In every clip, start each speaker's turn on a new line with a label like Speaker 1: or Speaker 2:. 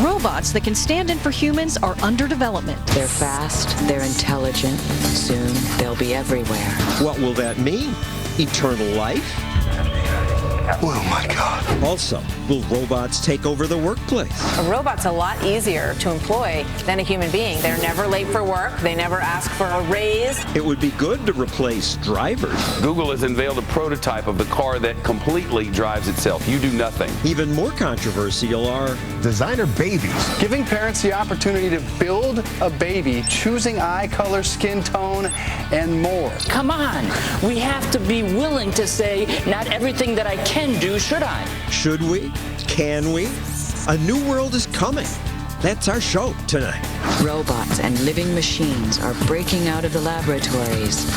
Speaker 1: Robots that can stand in for humans are under development.
Speaker 2: They're fast, they're intelligent. Soon, they'll be everywhere.
Speaker 3: What will that mean? Eternal life?
Speaker 4: Oh my God.
Speaker 3: Also, will robots take over the workplace?
Speaker 5: A robot's a lot easier to employ than a human being. They're never late for work. They never ask for a raise.
Speaker 3: It would be good to replace drivers.
Speaker 6: Google has unveiled a prototype of the car that completely drives itself. You do nothing.
Speaker 3: Even more controversial are
Speaker 4: designer babies.
Speaker 7: Giving parents the opportunity to build a baby, choosing eye color, skin tone, and more.
Speaker 8: Come on, we have to be willing to say, not everything that I can do, should I?
Speaker 3: Should we? Can we? A new world is coming. That's our show tonight.
Speaker 2: Robots and living machines are breaking out of the laboratories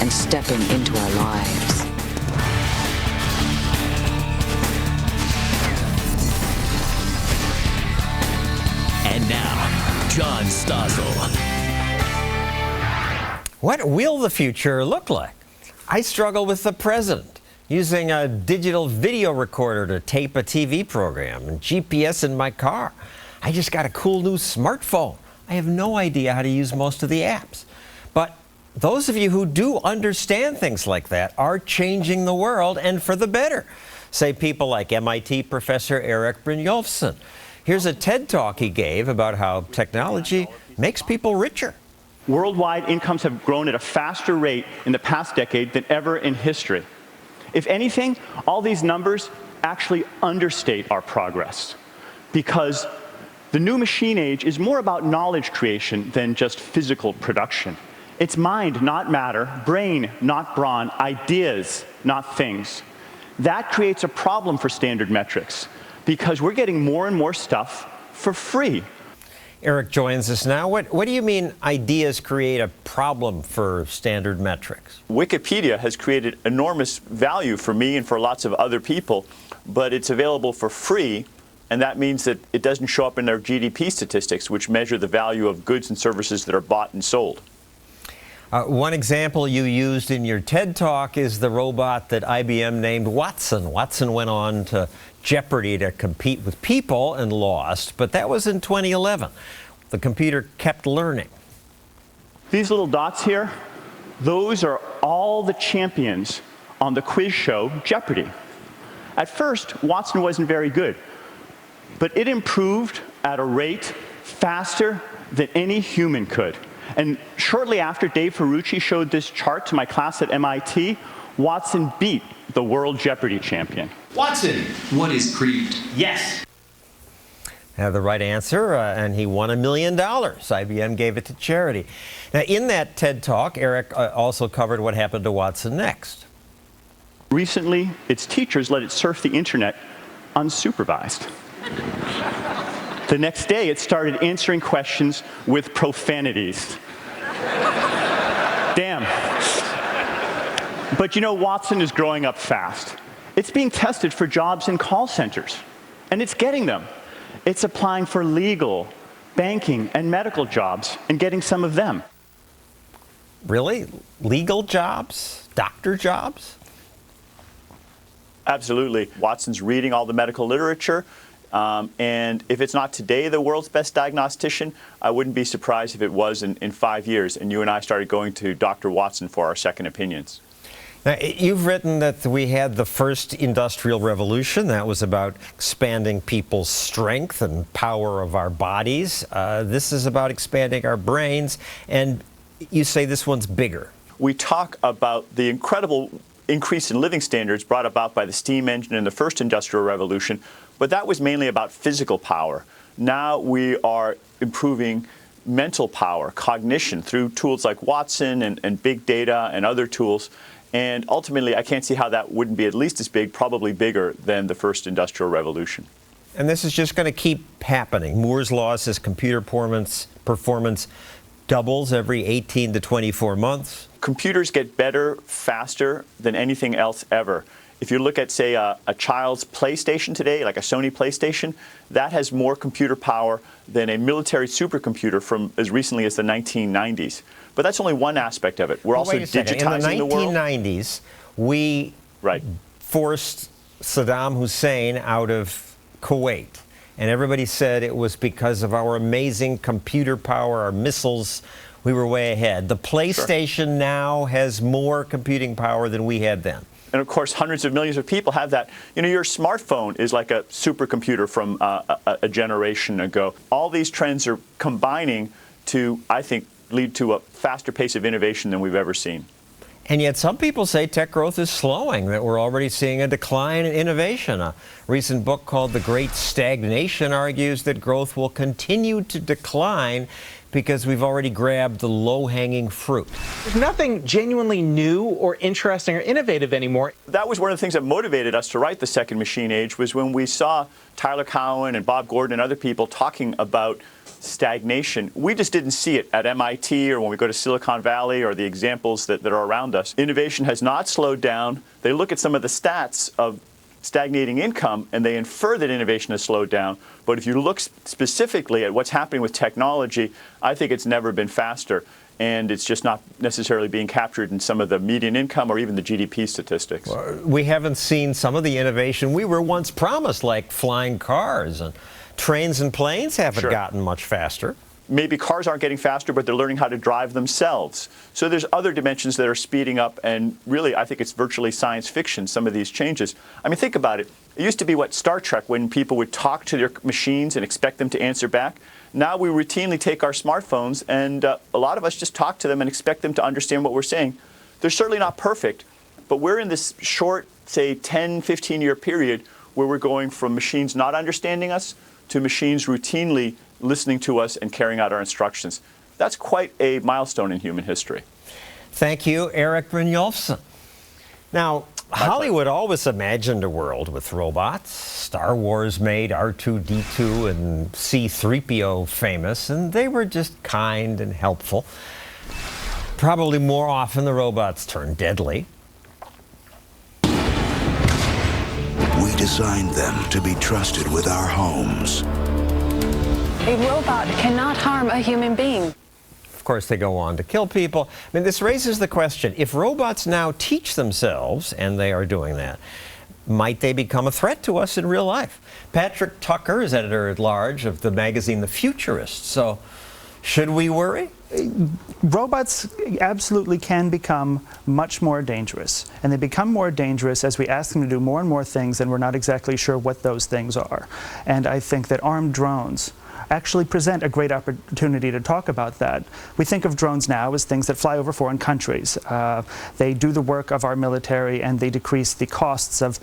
Speaker 2: and stepping into our lives.
Speaker 9: And now, John Stossel.
Speaker 10: What will the future look like? I struggle with the present. Using a digital video recorder to tape a TV program and GPS in my car. I just got a cool new smartphone. I have no idea how to use most of the apps. But those of you who do understand things like that are changing the world, and for the better. Say people like MIT professor Eric Brynjolfsson. Here's a TED Talk he gave about how technology makes people richer.
Speaker 11: Worldwide incomes have grown at a faster rate in the past decade than ever in history. If anything, all these numbers actually understate our progress, because the new machine age is more about knowledge creation than just physical production. It's mind, not matter, brain, not brawn, ideas, not things. That creates a problem for standard metrics, because we're getting more and more stuff for free.
Speaker 10: Eric joins us now. What do you mean ideas create a problem for standard metrics?
Speaker 11: Wikipedia has created enormous value for me and for lots of other people, but it's available for free, and that means that it doesn't show up in their GDP statistics, which measure the value of goods and services that are bought and sold.
Speaker 10: One example you used in your TED Talk is the robot that IBM named Watson. Watson went on to Jeopardy to compete with people and lost, but that was in 2011. The computer kept learning.
Speaker 11: These little dots here, those are all the champions on the quiz show Jeopardy. At first, Watson wasn't very good, but it improved at a rate faster than any human could. And shortly after Dave Ferrucci showed this chart to my class at MIT, Watson beat the World Jeopardy champion.
Speaker 12: Watson, what is creed?
Speaker 11: Yes.
Speaker 10: Had the right answer, and he won $1 million. IBM gave it to charity. Now, in that TED Talk, Eric also covered what happened to Watson next.
Speaker 11: Recently, its teachers let it surf the internet unsupervised. The next day, it started answering questions with profanities. Damn. But you know, Watson is growing up fast. It's being tested for jobs in call centers, and it's getting them. It's applying for legal, banking, and medical jobs, and getting some of them.
Speaker 10: Really? Legal jobs? Doctor jobs?
Speaker 11: Absolutely. Watson's reading all the medical literature. And if it's not today the world's best diagnostician, I wouldn't be surprised if it was in 5 years and you and I started going to Dr. Watson for our second opinions.
Speaker 10: Now, you've written that we had the first industrial revolution. That was about expanding people's strength and power of our bodies. This is about expanding our brains, and you say this one's bigger.
Speaker 11: We talk about the incredible increase in living standards brought about by the steam engine in the first industrial revolution, but that was mainly about physical power. Now we are improving mental power, cognition, through tools like Watson and big data and other tools. And ultimately, I can't see how that wouldn't be at least as big, probably bigger than the first industrial revolution.
Speaker 10: And this is just going to keep happening. Moore's law says computer performance doubles every 18 to 24 months.
Speaker 11: Computers get better faster than anything else ever. If you look at, say, a child's PlayStation today, like a Sony PlayStation, that has more computer power than a military supercomputer from as recently as the 1990s. But that's only one aspect of it. We're also digitizing the world.
Speaker 10: In the 1990s, we forced Saddam Hussein out of Kuwait. and everybody said it was because of our amazing computer power, our missiles. We were way ahead. The PlayStation now has more computing power than we had then.
Speaker 11: And of course, hundreds of millions of people have that. You know, your smartphone is like a supercomputer from a generation ago. All these trends are combining to, I think, lead to a faster pace of innovation than we've ever seen.
Speaker 10: And yet some people say tech growth is slowing, that we're already seeing a decline in innovation. A recent book called The Great Stagnation argues that growth will continue to decline because we've already grabbed the low-hanging fruit.
Speaker 13: There's nothing genuinely new or interesting or innovative anymore.
Speaker 11: That was one of the things that motivated us to write The Second Machine Age, was when we saw Tyler Cowen and Bob Gordon and other people talking about stagnation. We just didn't see it at MIT or when we go to Silicon Valley or the examples that are around us. Innovation has not slowed down. They look at some of the stats of stagnating income and they infer that innovation has slowed down. But if you look specifically at what's happening with technology, I think it's never been faster. And it's just not necessarily being captured in some of the median income or even the GDP statistics.
Speaker 10: We haven't seen some of the innovation we were once promised, like flying cars, and trains and planes haven't gotten much faster.
Speaker 11: Maybe cars aren't getting faster, but they're learning how to drive themselves. So there's other dimensions that are speeding up, and really, I think it's virtually science fiction, some of these changes. I mean, think about it. It used to be what Star Trek, when people would talk to their machines and expect them to answer back. Now we routinely take our smartphones, and a lot of us just talk to them and expect them to understand what we're saying. They're certainly not perfect, but we're in this short, say, 10, 15-year period where we're going from machines not understanding us to machines routinely listening to us and carrying out our instructions. That's quite a milestone in human history.
Speaker 10: Thank you, Eric Brynjolfsson. Now, Hollywood always imagined a world with robots. Star Wars made R2-D2 and C-3PO famous, and they were just kind and helpful. Probably more often the robots turned deadly.
Speaker 14: We designed them to be trusted with our homes.
Speaker 15: A robot cannot harm a human being.
Speaker 10: Of course, they go on to kill people. I mean, this raises the question, if robots now teach themselves, and they are doing that, might they become a threat to us in real life? Patrick Tucker is editor-at-large of the magazine The Futurist. So, should we worry?
Speaker 16: Robots absolutely can become much more dangerous, and they become more dangerous as we ask them to do more and more things, and we're not exactly sure what those things are. And I think that armed drones actually present a great opportunity to talk about that. We think of drones now as things that fly over foreign countries. They do the work of our military, and they decrease the costs of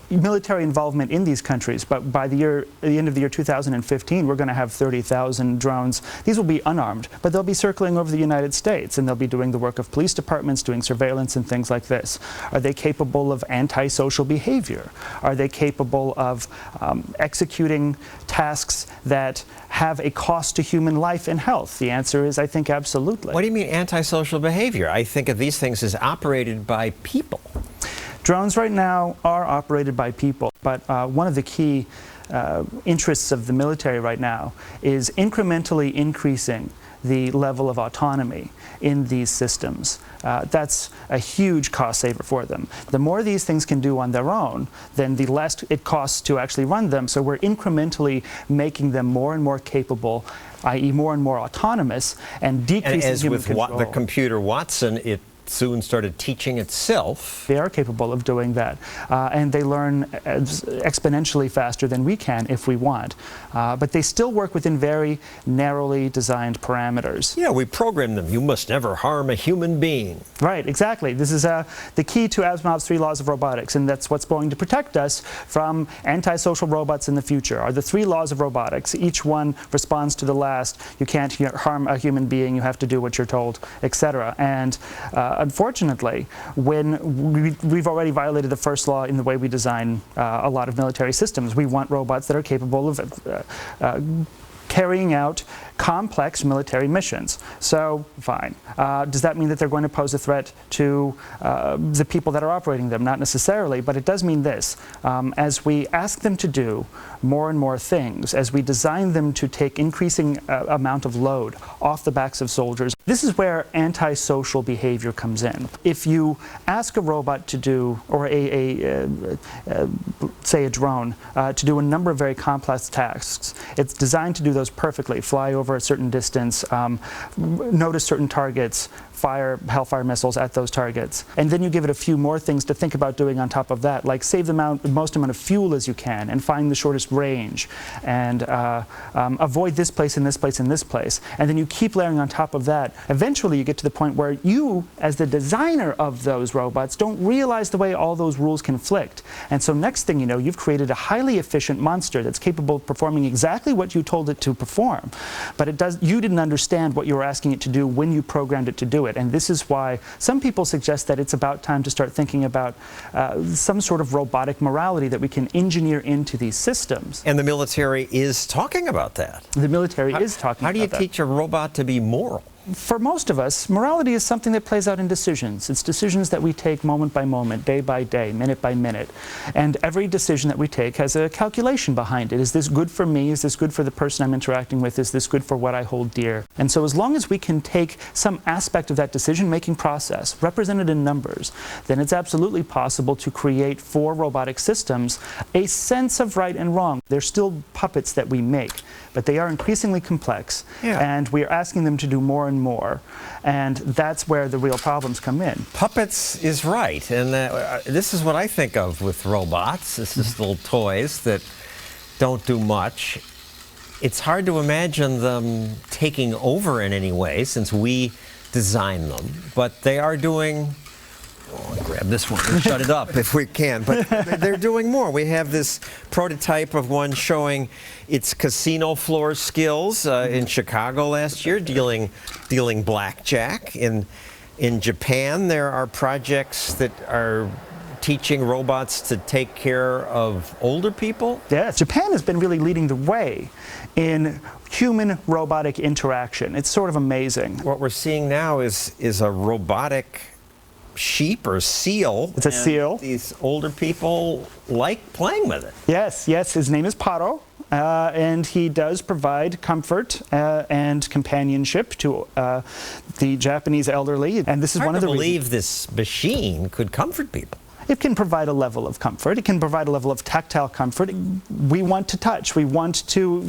Speaker 16: military involvement in these countries. But by the end of the year 2015, we're going to have 30,000 drones. These will be unarmed, but they'll be circling over the United States, and they'll be doing the work of police departments, doing surveillance and things like this. Are they capable of antisocial behavior? Are they capable of executing tasks that have a cost to human life and health? The answer is, I think, absolutely.
Speaker 10: What do you mean antisocial behavior? I think of these things as operated by people.
Speaker 16: Drones right now are operated by people, but one of the key interests of the military right now is incrementally increasing the level of autonomy in these systems. That's a huge cost saver for them. The more these things can do on their own, then the less it costs to actually run them. So we're incrementally making them more and more capable, i.e. more and more autonomous, and decreasing human control.
Speaker 10: And as with the computer Watson, it soon started teaching itself.
Speaker 16: They are capable of doing that, and they learn exponentially faster than we can if we want. But they still work within very narrowly designed parameters.
Speaker 10: Yeah, we program them. You must never harm a human being.
Speaker 16: Right, exactly. This is the key to Asimov's 3 laws of robotics, and that's what's going to protect us from antisocial robots in the future, are the 3 laws of robotics. Each one responds to the last. You can't harm a human being. You have to do what you're told, etc. And unfortunately, when we've already violated the first law in the way we design a lot of military systems. We want robots that are capable of carrying out complex military missions. So, fine. Does that mean that they're going to pose a threat to the people that are operating them? Not necessarily, but it does mean this. As we ask them to do more and more things, as we design them to take increasing amount of load off the backs of soldiers, This is where antisocial behavior comes in. If you ask a robot to do, or say a drone, to do a number of very complex tasks, it's designed to do those perfectly, fly over a certain distance, notice certain targets, fire Hellfire missiles at those targets. And then you give it a few more things to think about doing on top of that, like save the most amount of fuel as you can, and find the shortest range, and avoid this place and this place and this place. And then you keep layering on top of that. Eventually you get to the point where you, as the designer of those robots, don't realize the way all those rules conflict. And so next thing you know, you've created a highly efficient monster that's capable of performing exactly what you told it to perform. But you didn't understand what you were asking it to do when you programmed it to do it. And this is why some people suggest that it's about time to start thinking about some sort of robotic morality that we can engineer into these systems.
Speaker 10: And the military is talking about that.
Speaker 16: The military is talking about that.
Speaker 10: How do you teach a robot to be moral?
Speaker 16: For most of us, morality is something that plays out in decisions. It's decisions that we take moment by moment, day by day, minute by minute. And every decision that we take has a calculation behind it. Is this good for me? Is this good for the person I'm interacting with? Is this good for what I hold dear? And so as long as we can take some aspect of that decision-making process, represented in numbers, then it's absolutely possible to create for robotic systems a sense of right and wrong. They're still puppets that we make, but they are increasingly complex, and we are asking them to do more and more, and that's where the real problems come in.
Speaker 10: Puppets is right, and this is what I think of with robots. It's just little toys that don't do much. It's hard to imagine them taking over in any way since we designed them, but they are doing... Oh, I'll grab this one and shut it up if we can. But they're doing more. We have this prototype of one showing its casino floor skills in Chicago last year, dealing blackjack. In Japan, there are projects that are teaching robots to take care of older people.
Speaker 16: Yes, Japan has been really leading the way in human-robotic interaction. It's sort of amazing.
Speaker 10: What we're seeing now is a robotic sheep or seal.
Speaker 16: It's a seal.
Speaker 10: These older people like playing with it.
Speaker 16: Yes, his name is Paro, and he does provide comfort and companionship to the Japanese elderly. And this is one of the reasons.
Speaker 10: Hard to believe this machine could comfort people.
Speaker 16: It can provide a level of comfort. It can provide a level of tactile comfort. We want to touch. We want to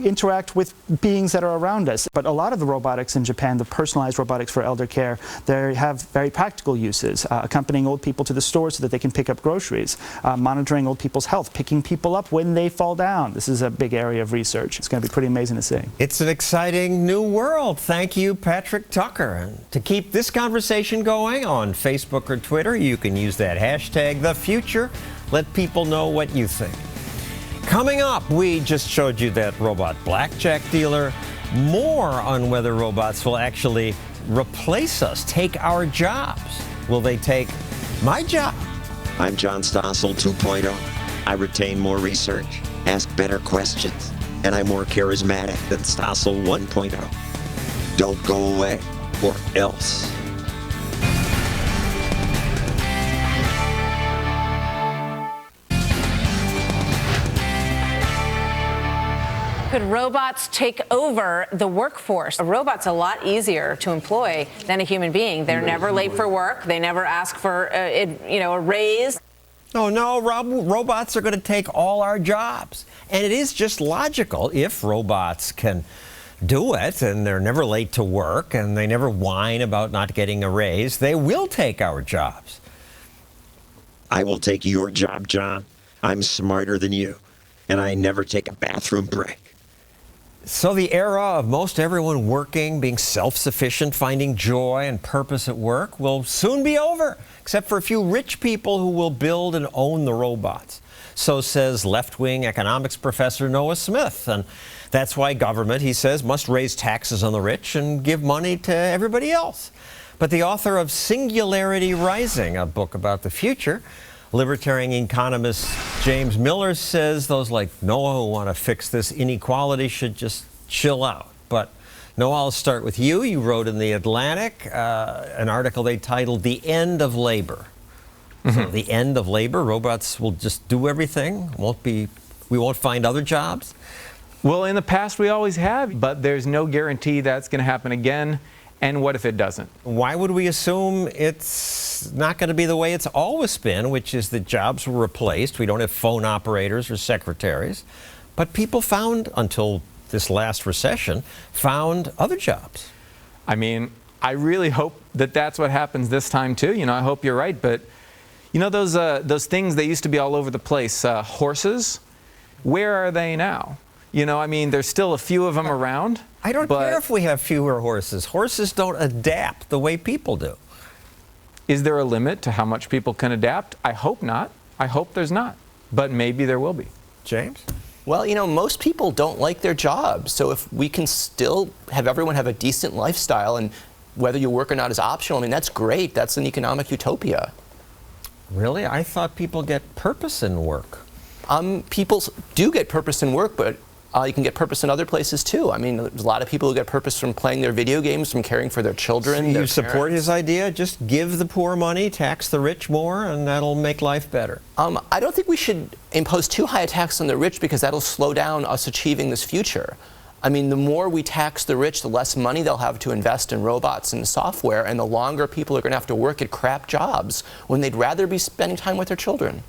Speaker 16: interact with beings that are around us. But a lot of the robotics in Japan, the personalized robotics for elder care, they have very practical uses, accompanying old people to the store so that they can pick up groceries, monitoring old people's health, picking people up when they fall down. This is a big area of research. It's going to be pretty amazing to see.
Speaker 10: It's an exciting new world. Thank you, Patrick Tucker. And to keep this conversation going on Facebook or Twitter, you can use that hashtag #TheFuture. Let people know what you think. Coming up, we just showed you that robot blackjack dealer. More on whether robots will actually replace us, take our jobs. Will they take my job?
Speaker 3: I'm John Stossel 2.0. I retain more research, ask better questions, and I'm more charismatic than Stossel 1.0. Don't go away, or else.
Speaker 5: Could robots take over the workforce? A robot's a lot easier to employ than a human being. They're never late for work. They never ask for a raise.
Speaker 10: No, robots are going to take all our jobs. And it is just logical. If robots can do it and they're never late to work and they never whine about not getting a raise, they will take our jobs.
Speaker 3: I will take your job, John. I'm smarter than you, and I never take a bathroom break.
Speaker 10: So the era of most everyone working, being self-sufficient, finding joy and purpose at work will soon be over, except for a few rich people who will build and own the robots. So says left-wing economics professor Noah Smith. And that's why government, he says, must raise taxes on the rich and give money to everybody else. But the author of Singularity Rising, a book about the future, libertarian economist James Miller, says those like Noah who want to fix this inequality should just chill out. But Noah, I'll start with you. You wrote in The Atlantic an article they titled The End of Labor. So the end of labor, robots will just do everything, we won't find other jobs?
Speaker 13: Well, in the past we always have, but there's no guarantee that's going to happen again. And what if it doesn't?
Speaker 10: Why would we assume it's not going to be the way it's always been, which is that jobs were replaced? We don't have phone operators or secretaries. But people found, until this last recession, found other jobs.
Speaker 13: I mean, I really hope that that's what happens this time too. You know, I hope you're right. But you know those things that used to be all over the place, horses, where are they now? You know, I mean, there's still a few of them around.
Speaker 10: I don't care if we have fewer horses. Horses don't adapt the way people do.
Speaker 13: Is there a limit to how much people can adapt? I hope not. I hope there's not. But maybe there will be.
Speaker 10: James?
Speaker 17: Well, you know, most people don't like their jobs. So if we can still have everyone have a decent lifestyle, and whether you work or not is optional, I mean, that's great. That's an economic utopia.
Speaker 10: Really? I thought people get purpose in work.
Speaker 17: People do get purpose in work, but you can get purpose in other places too. I mean, there's a lot of people who get purpose from playing their video games, from caring for their children.
Speaker 10: So you support his idea? Just give the poor money, tax the rich more, and that'll make life better.
Speaker 17: I don't think we should impose too high a tax on the rich, because that'll slow down us achieving this future. I mean, the more we tax the rich, the less money they'll have to invest in robots and software, and the longer people are going to have to work at crap jobs when they'd rather be spending time with their children.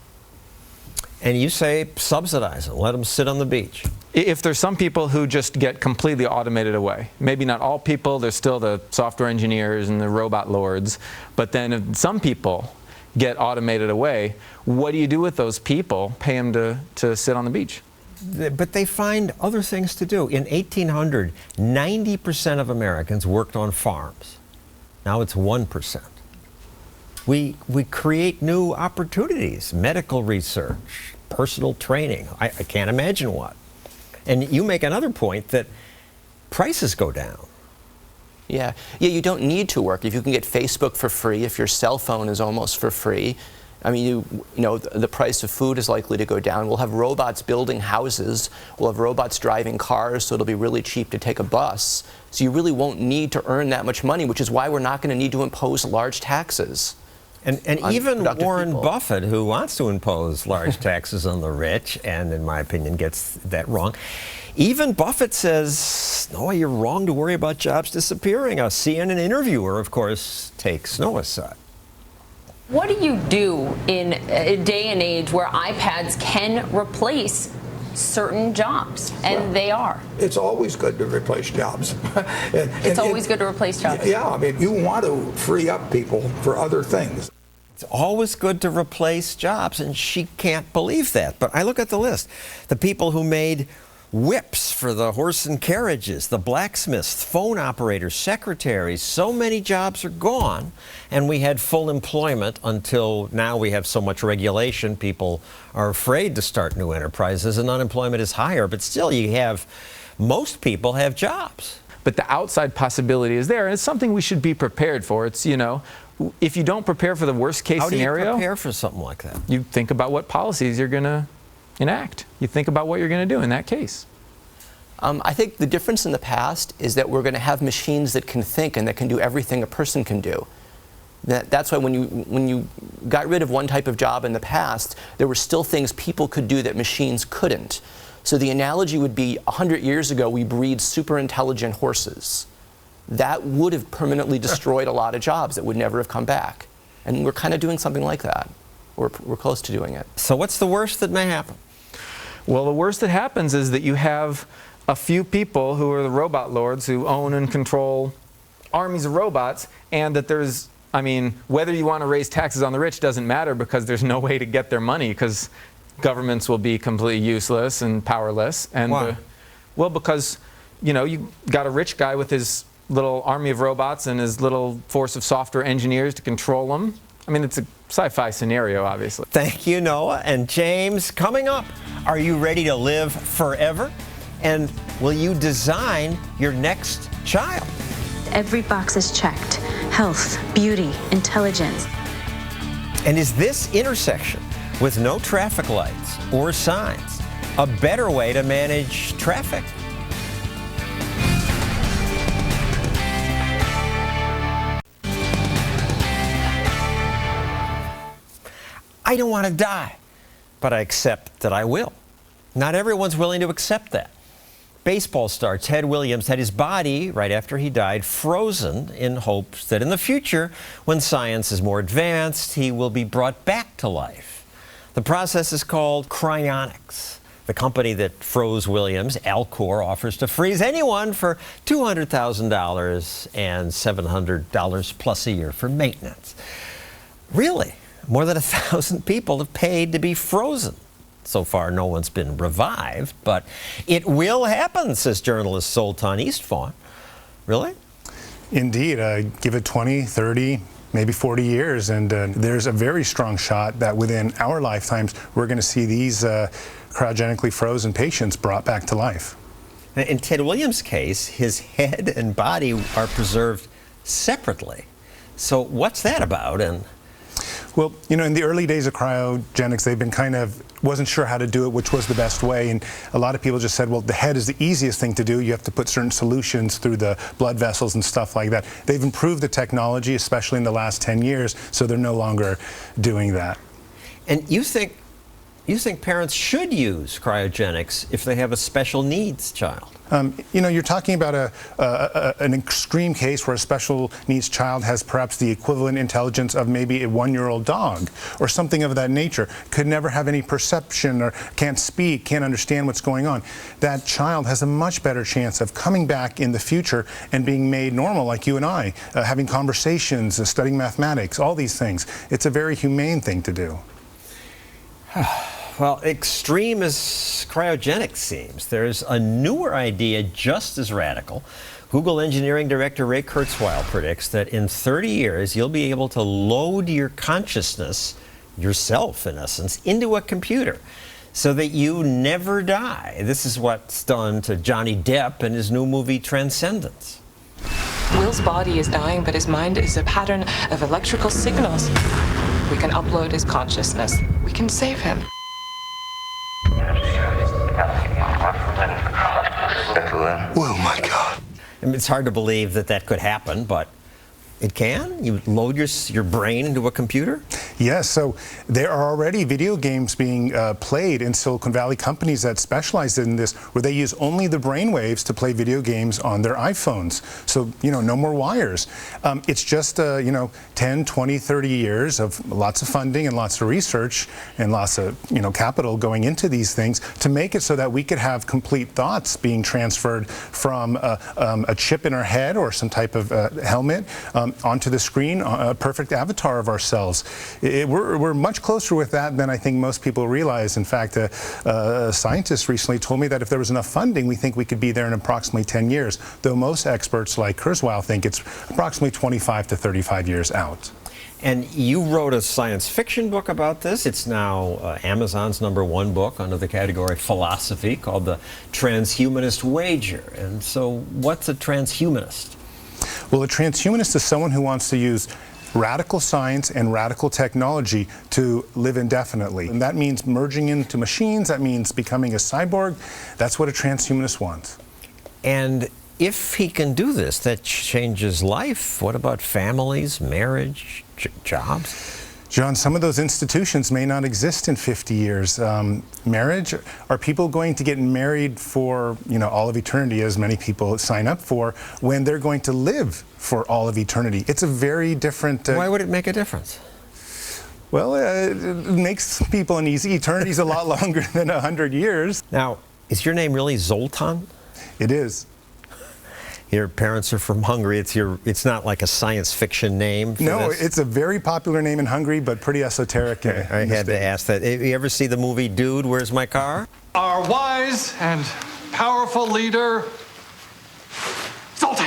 Speaker 10: And you say subsidize it, let them sit on the beach.
Speaker 13: If there's some people who just get completely automated away, maybe not all people, there's still the software engineers and the robot lords, but then if some people get automated away, what do you do with those people? Pay them to sit on the beach.
Speaker 10: But they find other things to do. In 1800, 90% of Americans worked on farms. Now it's 1%. We create new opportunities, medical research, personal training. I can't imagine what. And you make another point that prices go down.
Speaker 17: Yeah, you don't need to work. If you can get Facebook for free, if your cell phone is almost for free, I mean, you know, the price of food is likely to go down. We'll have robots building houses. We'll have robots driving cars, so it'll be really cheap to take a bus. So you really won't need to earn that much money, which is why we're not going to need to impose large taxes.
Speaker 10: And even Warren Buffett, who wants to impose large taxes on the rich, and in my opinion gets that wrong, even Buffett says, no, you're wrong to worry about jobs disappearing. A CNN interviewer, of course, takes Noah's side.
Speaker 18: What do you do in a day and age where iPads can replace certain jobs, and they are?
Speaker 19: It's always good to replace jobs.
Speaker 18: It's always good to replace jobs.
Speaker 19: Yeah, I mean, you want to free up people for other things.
Speaker 10: It's always good to replace jobs, and she can't believe that. But I look at the list. The people who made whips for the horse and carriages, the blacksmiths, phone operators, secretaries, so many jobs are gone, and we had full employment until now. We have so much regulation, people are afraid to start new enterprises, and unemployment is higher, but still most people have jobs.
Speaker 13: But the outside possibility is there, and it's something we should be prepared for. It's, you know, if you don't prepare for the worst case scenario,
Speaker 10: how do you prepare for something like that?
Speaker 13: You think about what policies you're going to enact. You think about what you're going to do in that case.
Speaker 17: I think the difference in the past is that we're going to have machines that can think and that can do everything a person can do. That's why when you got rid of one type of job in the past, there were still things people could do that machines couldn't. So the analogy would be 100 years ago we breed super intelligent horses. That would have permanently destroyed a lot of jobs that would never have come back. And we're kind of doing something like that. We're close to doing it.
Speaker 10: So what's the worst that may happen?
Speaker 13: Well, the worst that happens is that you have a few people who are the robot lords who own and control armies of robots, and that there's, I mean, whether you want to raise taxes on the rich doesn't matter, because there's no way to get their money, because governments will be completely useless and powerless. And
Speaker 10: why?
Speaker 13: Well, because, you know, you got a rich guy with his little army of robots and his little force of software engineers to control them. I mean, it's a sci-fi scenario, obviously.
Speaker 10: Thank you, Noah. And James, coming up, are you ready to live forever? And will you design your next child?
Speaker 20: Every box is checked. Health, beauty, intelligence.
Speaker 10: And is this intersection with no traffic lights or signs a better way to manage traffic? I don't want to die, but I accept that I will. Not everyone's willing to accept that. Baseball star Ted Williams had his body, right after he died, frozen in hopes that in the future, when science is more advanced, he will be brought back to life. The process is called cryonics. The company that froze Williams, Alcor, offers to freeze anyone for $200,000 and $700 plus a year for maintenance. Really, more than 1,000 people have paid to be frozen. So far, no one's been revived, but it will happen, says journalist Zoltan Istvan. Really?
Speaker 21: Indeed. Give it 20, 30, maybe 40 years, and there's a very strong shot that within our lifetimes, we're going to see these cryogenically frozen patients brought back to life.
Speaker 10: In Ted Williams' case, his head and body are preserved separately. So what's that about?
Speaker 21: Well, you know, in the early days of cryogenics, they've been wasn't sure how to do it, which was the best way. And a lot of people just said, well, the head is the easiest thing to do. You have to put certain solutions through the blood vessels and stuff like that. They've improved the technology, especially in the last 10 years, so they're no longer doing that.
Speaker 10: And you think parents should use cryogenics if they have a special needs child?
Speaker 21: You know, you're talking about an extreme case where a special needs child has perhaps the equivalent intelligence of maybe a 1-year-old dog or something of that nature, could never have any perception or can't speak, can't understand what's going on. That child has a much better chance of coming back in the future and being made normal like you and I, having conversations, studying mathematics, all these things. It's a very humane thing to do.
Speaker 10: Well, extreme as cryogenics seems, there's a newer idea just as radical. Google engineering director Ray Kurzweil predicts that in 30 years, you'll be able to load your consciousness, yourself in essence, into a computer so that you never die. This is what's done to Johnny Depp in his new movie Transcendence.
Speaker 22: Will's body is dying, but his mind is a pattern of electrical signals. We can upload his consciousness. We can save him.
Speaker 21: Oh my God.
Speaker 10: I mean, it's hard to believe that that could happen, but it can? You load your brain into a computer?
Speaker 21: Yes, so there are already video games being played in Silicon Valley, companies that specialize in this, where they use only the brain waves to play video games on their iPhones. So, you know, no more wires. It's just, you know, 10, 20, 30 years of lots of funding and lots of research and lots of, you know, capital going into these things to make it so that we could have complete thoughts being transferred from a chip in our head or some type of helmet onto the screen, a perfect avatar of ourselves. We're much closer with that than I think most people realize. In fact, a scientist recently told me that if there was enough funding, we think we could be there in approximately 10 years, though most experts like Kurzweil think it's approximately 25 to 35 years out.
Speaker 10: And you wrote a science fiction book about this. It's now Amazon's #1 book under the category philosophy, called The Transhumanist Wager. And so what's a transhumanist?
Speaker 21: Well, a transhumanist is someone who wants to use radical science and radical technology to live indefinitely. And that means merging into machines, that means becoming a cyborg. That's what a transhumanist wants.
Speaker 10: And if he can do this, that changes life. What about families, marriage, jobs?
Speaker 21: John, some of those institutions may not exist in 50 years. Marriage, are people going to get married for, you know, all of eternity, as many people sign up for, when they're going to live for all of eternity? It's a very different...
Speaker 10: Why would it make a difference?
Speaker 21: Well, it makes people uneasy. Eternity's a lot longer than 100 years.
Speaker 10: Now, is your name really Zoltan?
Speaker 21: It is.
Speaker 10: Your parents are from Hungary. It's not like a science fiction name for
Speaker 21: No,
Speaker 10: this?
Speaker 21: It's a very popular name in Hungary, but pretty esoteric.
Speaker 10: I had to ask that. You ever see the movie Dude, Where's My Car?
Speaker 23: Our wise and powerful leader, Zoltan.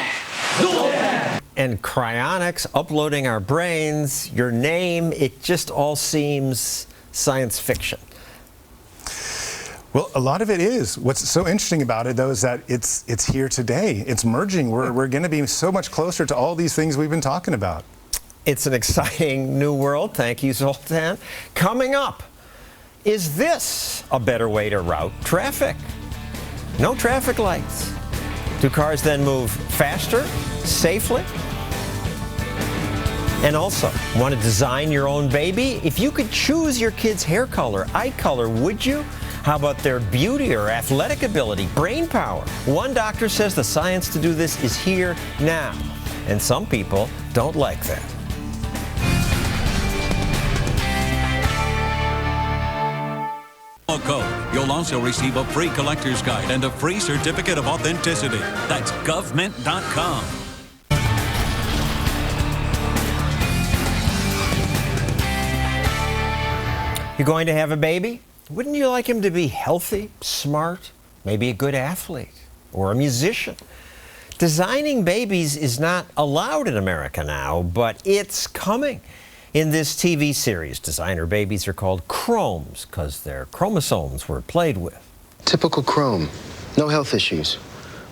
Speaker 10: And cryonics, uploading our brains, your name, it just all seems science fiction.
Speaker 21: Well, a lot of it is. What's so interesting about it, though, is that it's here today. It's merging. We're going to be so much closer to all these things we've been talking about.
Speaker 10: It's an exciting new world. Thank you, Zoltan. Coming up, is this a better way to route traffic? No traffic lights. Do cars then move faster, safely? And also, want to design your own baby? If you could choose your kid's hair color, eye color, would you? How about their beauty or athletic ability, brain power? One doctor says the science to do this is here now, and some people don't like that.
Speaker 1: Code. You'll also receive a free collector's guide and a free certificate of authenticity. That's govmint.com.
Speaker 10: You're going to have a baby? Wouldn't you like him to be healthy, smart, maybe a good athlete or a musician? Designing babies is not allowed in America now, but it's coming. In this TV series, designer babies are called chromes because their chromosomes were played with.
Speaker 4: Typical chrome, no health issues.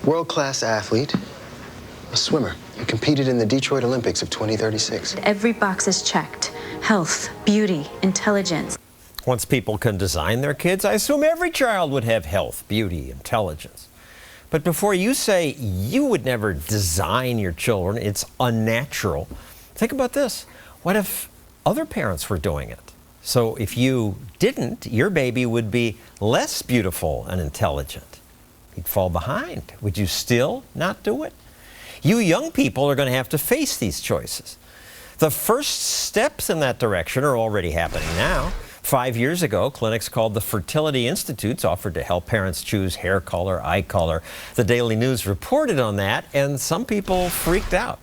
Speaker 4: World-class athlete, a swimmer. You competed in the Detroit Olympics of 2036.
Speaker 20: Every box is checked. Health, beauty, intelligence.
Speaker 10: Once people can design their kids, I assume every child would have health, beauty, intelligence. But before you say you would never design your children, it's unnatural, think about this. What if other parents were doing it? So if you didn't, your baby would be less beautiful and intelligent. He'd fall behind. Would you still not do it? You young people are going to have to face these choices. The first steps in that direction are already happening now. 5 years ago, clinics called the Fertility Institutes offered to help parents choose hair color, eye color. The Daily News reported on that, and some people freaked out.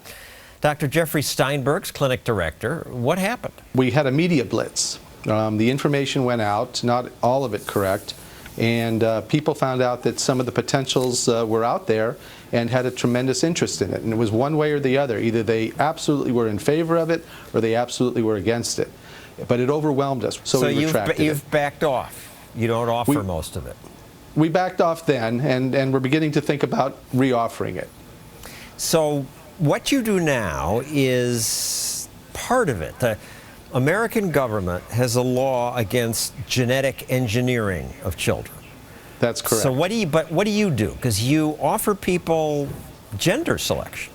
Speaker 10: Dr. Jeffrey Steinberg's clinic director, what happened?
Speaker 6: We had a media blitz. The information went out, not all of it correct, and people found out that some of the potentials were out there and had a tremendous interest in it. And it was one way or the other. Either they absolutely were in favor of it or they absolutely were against it. But it overwhelmed us, so we retracted it.
Speaker 10: You've backed off. You don't offer most of it.
Speaker 6: We backed off then, and we're beginning to think about reoffering it.
Speaker 10: So what you do now is part of it. The American government has a law against genetic engineering of children.
Speaker 6: That's correct.
Speaker 10: So what do you do? Because you offer people gender selection.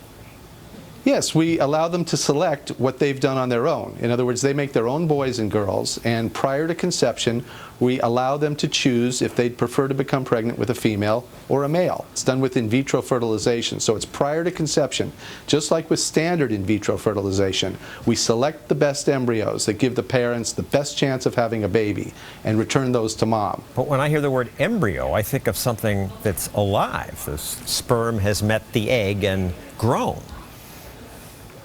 Speaker 6: Yes, we allow them to select what they've done on their own. In other words, they make their own boys and girls, and prior to conception, we allow them to choose if they'd prefer to become pregnant with a female or a male. It's done with in vitro fertilization, so it's prior to conception. Just like with standard in vitro fertilization, we select the best embryos that give the parents the best chance of having a baby and return those to mom.
Speaker 10: But when I hear the word embryo, I think of something that's alive. The sperm has met the egg and grown.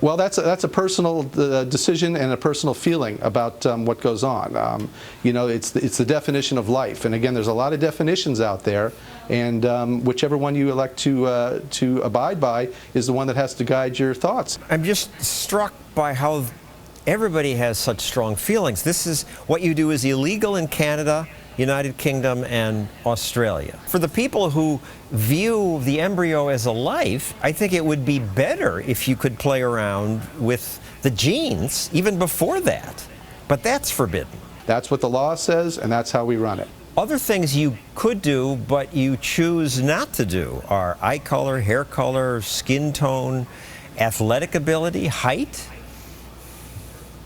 Speaker 6: Well, that's a personal decision and a personal feeling about what goes on. You know, it's the definition of life, and again, there's a lot of definitions out there, and whichever one you elect to abide by is the one that has to guide your thoughts.
Speaker 10: I'm just struck by how everybody has such strong feelings. This is what you do is illegal in Canada, United Kingdom, and Australia. For the people who view the embryo as a life, I think it would be better if you could play around with the genes even before that. But that's forbidden.
Speaker 6: That's what the law says, and that's how we run it.
Speaker 10: Other things you could do, but you choose not to do, are eye color, hair color, skin tone, athletic ability, height.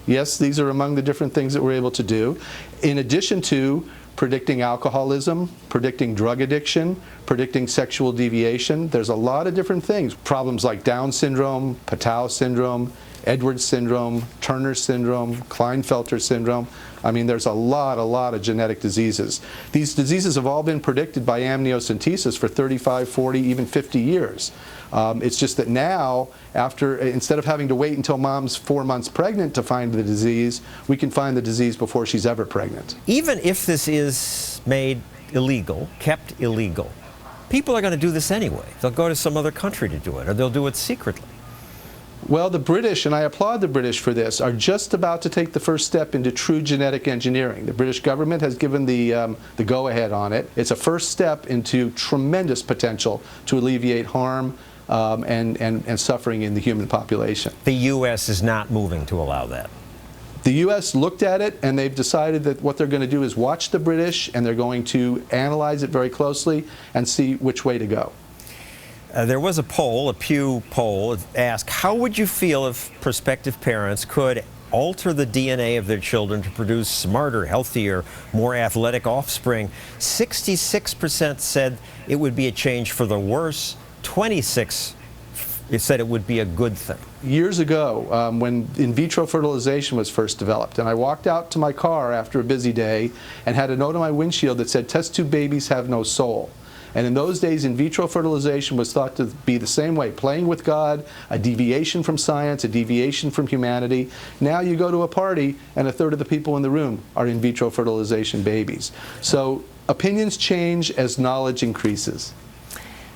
Speaker 6: Yes, these are among the different things that we're able to do. In addition to predicting alcoholism, predicting drug addiction, predicting sexual deviation. There's a lot of different things. Problems like Down syndrome, Patau syndrome, Edwards syndrome, Turner syndrome, Klinefelter syndrome. I mean, there's a lot of genetic diseases. These diseases have all been predicted by amniocentesis for 35, 40, even 50 years. It's just that now, instead of having to wait until mom's 4 months pregnant to find the disease, we can find the disease before she's ever pregnant.
Speaker 10: Even if this is made illegal, kept illegal, people are going to do this anyway. They'll go to some other country to do it, or they'll do it secretly.
Speaker 6: Well, the British, and I applaud the British for this, are just about to take the first step into true genetic engineering. The British government has given the go-ahead on it. It's a first step into tremendous potential to alleviate harm and suffering in the human population.
Speaker 10: The U.S. is not moving to allow that.
Speaker 6: The U.S. looked at it, and they've decided that what they're going to do is watch the British, and they're going to analyze it very closely and see which way to go.
Speaker 10: There was a poll, a Pew poll, asked, how would you feel if prospective parents could alter the DNA of their children to produce smarter, healthier, more athletic offspring. 66% said it would be a change for the worse. 26% said it would be a good thing.
Speaker 6: Years ago, when in vitro fertilization was first developed, and I walked out to my car after a busy day and had a note on my windshield that said, "Test tube babies have no soul." And in those days, in vitro fertilization was thought to be the same way, playing with God, a deviation from science, a deviation from humanity. Now you go to a party, and a third of the people in the room are in vitro fertilization babies. So opinions change as knowledge increases.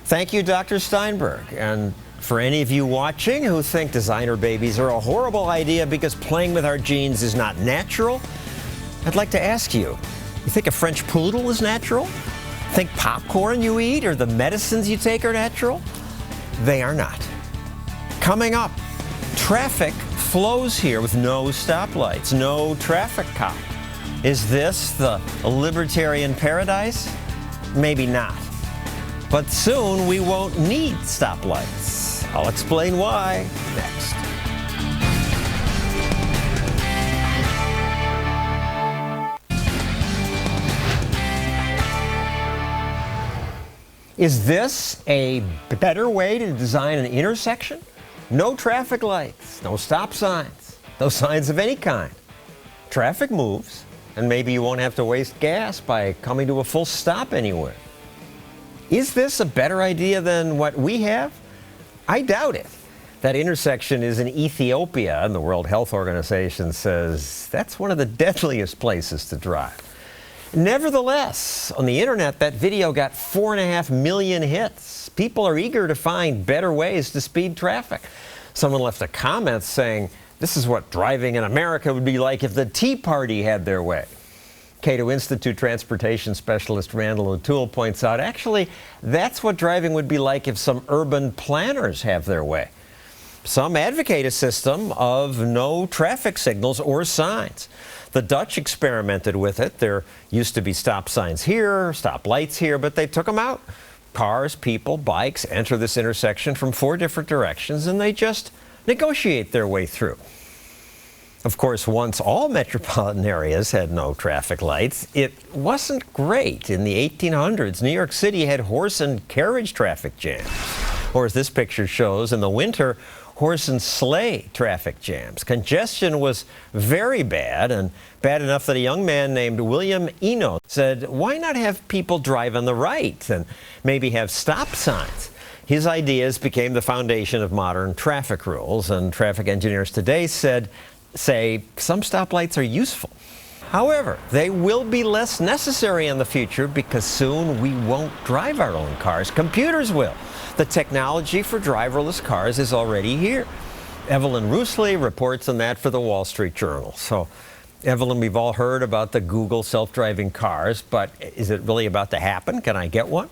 Speaker 10: Thank you, Dr. Steinberg. And for any of you watching who think designer babies are a horrible idea because playing with our genes is not natural, I'd like to ask you, you think a French poodle is natural? Think popcorn you eat or the medicines you take are natural? They are not. Coming up, traffic flows here with no stoplights, no traffic cop. Is this the libertarian paradise? Maybe not. But soon we won't need stoplights. I'll explain why next. Is this a better way to design an intersection? No traffic lights, no stop signs, no signs of any kind. Traffic moves, and maybe you won't have to waste gas by coming to a full stop anywhere. Is this a better idea than what we have? I doubt it. That intersection is in Ethiopia, and the World Health Organization says that's one of the deadliest places to drive. Nevertheless, on the internet, that video got 4.5 million hits. People are eager to find better ways to speed traffic. Someone left a comment saying, "This is what driving in America would be like if the Tea Party had their way." Cato Institute transportation specialist Randall O'Toole points out, actually, that's what driving would be like if some urban planners have their way. Some advocate a system of no traffic signals or signs. The Dutch experimented with it. There used to be stop signs here, stop lights here, but they took them out. Cars, people, bikes enter this intersection from 4 different directions, and they just negotiate their way through. Of course, once all metropolitan areas had no traffic lights, it wasn't great. In the 1800s, New York City had horse and carriage traffic jams. Or as this picture shows, in the winter, horse and sleigh traffic jams. Congestion was very bad, and bad enough that a young man named William Eno said, why not have people drive on the right and maybe have stop signs? His ideas became the foundation of modern traffic rules, and traffic engineers today say some stoplights are useful. However, they will be less necessary in the future because soon we won't drive our own cars. Computers will. The technology for driverless cars is already here. Evelyn Roosley reports on that for the Wall Street Journal. So, Evelyn, we've all heard about the Google self-driving cars, but is it really about to happen? Can I get one?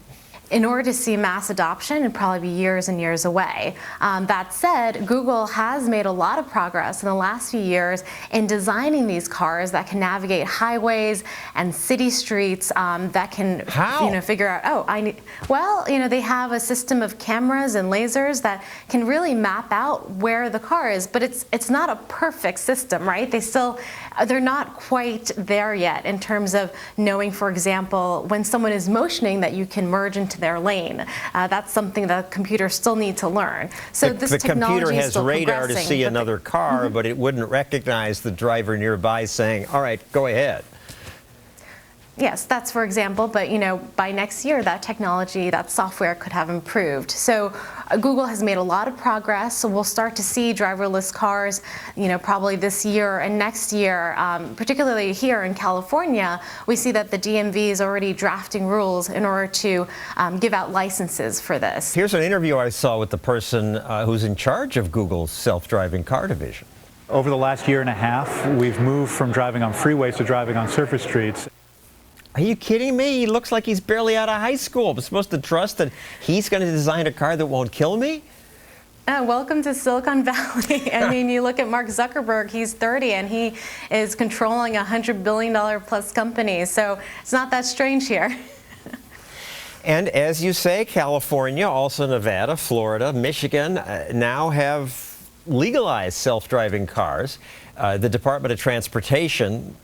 Speaker 2: In order to see mass adoption, it'd probably be years and years away. That said, Google has made a lot of progress in the last few years in designing these cars that can navigate highways and city streets that can, figure out, they have a system of cameras and lasers that can really map out where the car is, but it's not a perfect system, right? They're not quite there yet in terms of knowing, for example, when someone is motioning that you can merge into their lane. That's something the computers still need to learn. So the
Speaker 10: computer has radar to see another car, but it wouldn't recognize the driver nearby saying, all right, go ahead.
Speaker 2: Yes, that's for example, but by next year that technology, that software could have improved. So Google has made a lot of progress, so we'll start to see driverless cars, probably this year and next year, particularly here in California. We see that the DMV is already drafting rules in order to give out licenses for this.
Speaker 10: Here's an interview I saw with the person who's in charge of Google's self-driving car division.
Speaker 7: Over the last year and a half, we've moved from driving on freeways to driving on surface streets.
Speaker 10: Are you kidding me? He looks like he's barely out of high school. I'm supposed to trust that he's going to design a car that won't kill me?
Speaker 2: Welcome to Silicon Valley. I mean, you look at Mark Zuckerberg, he's 30 and he is controlling a $100 billion plus company. So it's not that strange here.
Speaker 10: And as you say, California, also Nevada, Florida, Michigan now have legalized self-driving cars. The Department of Transportation,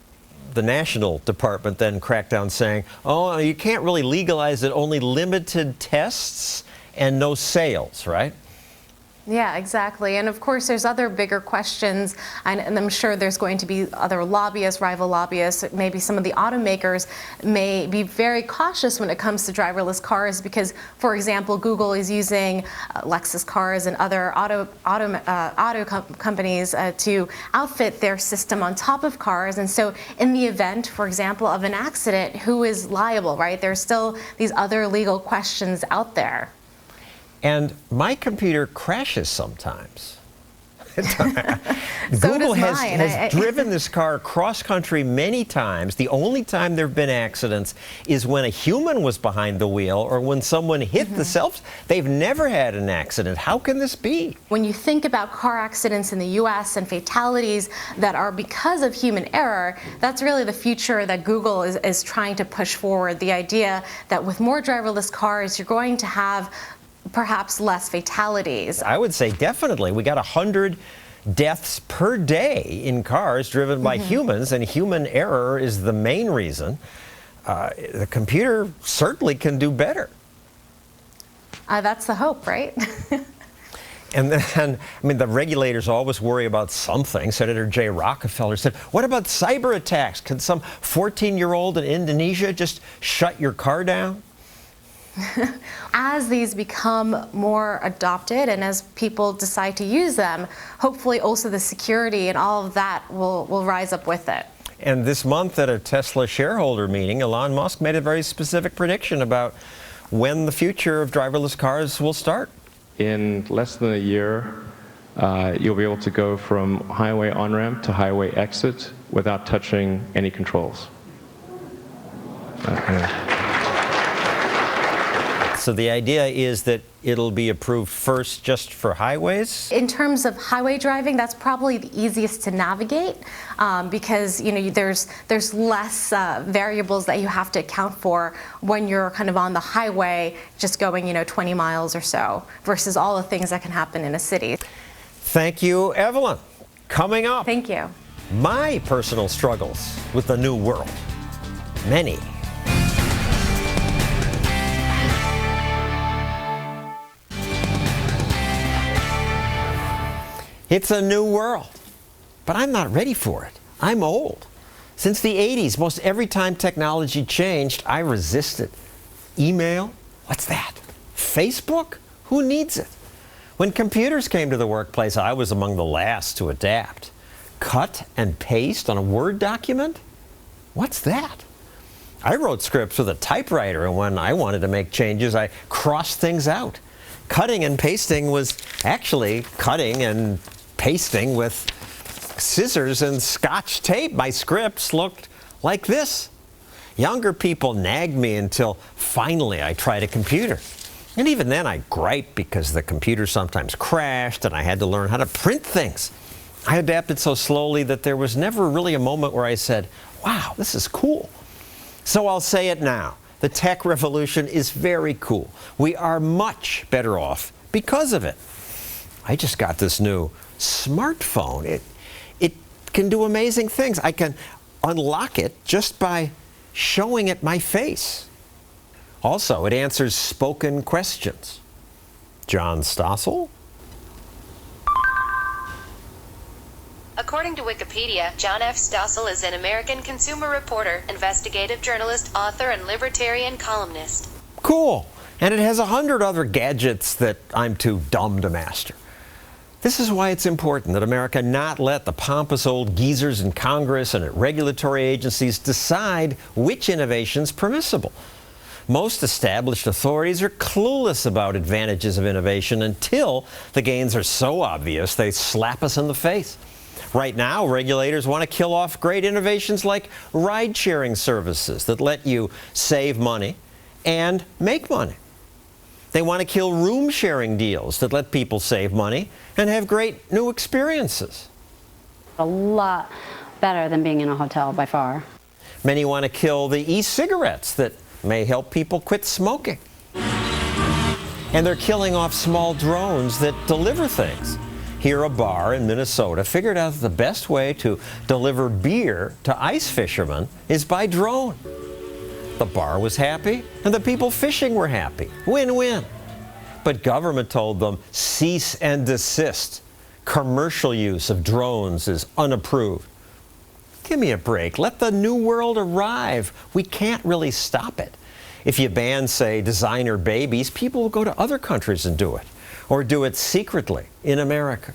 Speaker 10: the national department, then cracked down saying, oh, you can't really legalize it, only limited tests and no sales, right?
Speaker 2: Yeah, exactly. And of course, there's other bigger questions, and I'm sure there's going to be other lobbyists, rival lobbyists. Maybe some of the automakers may be very cautious when it comes to driverless cars because, for example, Google is using Lexus cars and other auto companies to outfit their system on top of cars. And so in the event, for example, of an accident, who is liable, right? There's still these other legal questions out there.
Speaker 10: And my computer crashes sometimes.
Speaker 2: So
Speaker 10: Google
Speaker 2: does
Speaker 10: has driven this car cross-country many times. The only time there have been accidents is when a human was behind the wheel or when someone hit the self. They've never had an accident. How can this be?
Speaker 2: When you think about car accidents in the U.S. and fatalities that are because of human error, that's really the future that Google is trying to push forward. The idea that with more driverless cars, you're going to have perhaps less fatalities.
Speaker 10: I would say definitely. We got 100 deaths per day in cars driven by humans, and human error is the main reason. The computer certainly can do better.
Speaker 2: That's the hope, right?
Speaker 10: And then, I mean, the regulators always worry about something. Senator Jay Rockefeller said, what about cyber attacks? Can some 14-year-old in Indonesia just shut your car down?
Speaker 2: As these become more adopted and as people decide to use them, hopefully also the security and all of that will rise up with it.
Speaker 10: And this month at a Tesla shareholder meeting, Elon Musk made a very specific prediction about when the future of driverless cars will start.
Speaker 8: In less than a year, you'll be able to go from highway on-ramp to highway exit without touching any controls.
Speaker 10: So the idea is that it'll be approved first just for highways?
Speaker 2: In terms of highway driving, that's probably the easiest to navigate because there's less variables that you have to account for when you're kind of on the highway just going 20 miles or so versus all the things that can happen in a city.
Speaker 10: Thank you, Evelyn. Coming up.
Speaker 2: Thank you.
Speaker 10: My personal struggles with the new world. Many. It's a new world, but I'm not ready for it. I'm old. Since the 80s, most every time technology changed, I resisted. Email? What's that? Facebook? Who needs it? When computers came to the workplace, I was among the last to adapt. Cut and paste on a Word document? What's that? I wrote scripts with a typewriter, and when I wanted to make changes, I crossed things out. Cutting and pasting was actually cutting and pasting with scissors and Scotch tape. My scripts looked like this. Younger people nagged me until finally I tried a computer. And even then I griped because the computer sometimes crashed and I had to learn how to print things. I adapted so slowly that there was never really a moment where I said, wow, this is cool. So I'll say it now. The tech revolution is very cool. We are much better off because of it. I just got this new smartphone. It can do amazing things. I can unlock it just by showing it my face. Also, it answers spoken questions. John Stossel?
Speaker 9: According to Wikipedia, John F. Stossel is an American consumer reporter, investigative journalist, author, and libertarian columnist.
Speaker 10: Cool. And it has 100 other gadgets that I'm too dumb to master. This is why it's important that America not let the pompous old geezers in Congress and at regulatory agencies decide which innovation's permissible. Most established authorities are clueless about advantages of innovation until the gains are so obvious they slap us in the face. Right now, regulators want to kill off great innovations like ride-sharing services that let you save money and make money. They want to kill room-sharing deals that let people save money and have great new experiences.
Speaker 12: A lot better than being in a hotel by far.
Speaker 10: Many want to kill the e-cigarettes that may help people quit smoking. And they're killing off small drones that deliver things. Here, a bar in Minnesota figured out that the best way to deliver beer to ice fishermen is by drone. The bar was happy, and the people fishing were happy. Win-win. But government told them, cease and desist. Commercial use of drones is unapproved. Give me a break. Let the new world arrive. We can't really stop it. If you ban, say, designer babies, people will go to other countries and do it, or do it secretly in America.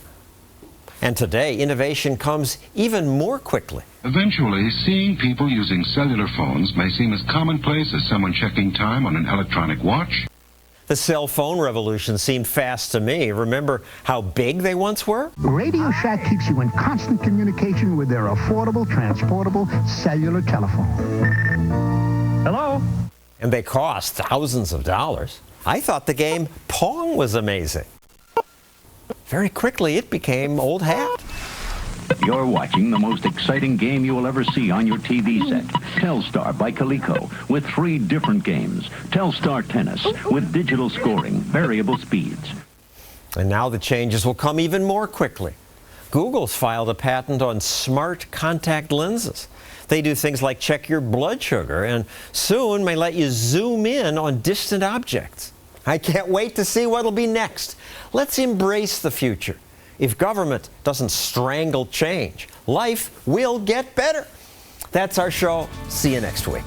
Speaker 10: And today, innovation comes even more quickly.
Speaker 11: Eventually, seeing people using cellular phones may seem as commonplace as someone checking time on an electronic watch.
Speaker 10: The cell phone revolution seemed fast to me. Remember how big they once were?
Speaker 14: Radio Shack keeps you in constant communication with their affordable, transportable cellular telephone. Hello?
Speaker 10: And they cost thousands of dollars. I thought the game Pong was amazing. Very quickly, it became old hat.
Speaker 15: You're watching the most exciting game you will ever see on your TV set. Telstar by Coleco with 3 different games. Telstar Tennis with digital scoring, variable speeds.
Speaker 10: And now the changes will come even more quickly. Google's filed a patent on smart contact lenses. They do things like check your blood sugar and soon may let you zoom in on distant objects. I can't wait to see what'll be next. Let's embrace the future. If government doesn't strangle change, life will get better. That's our show. See you next week.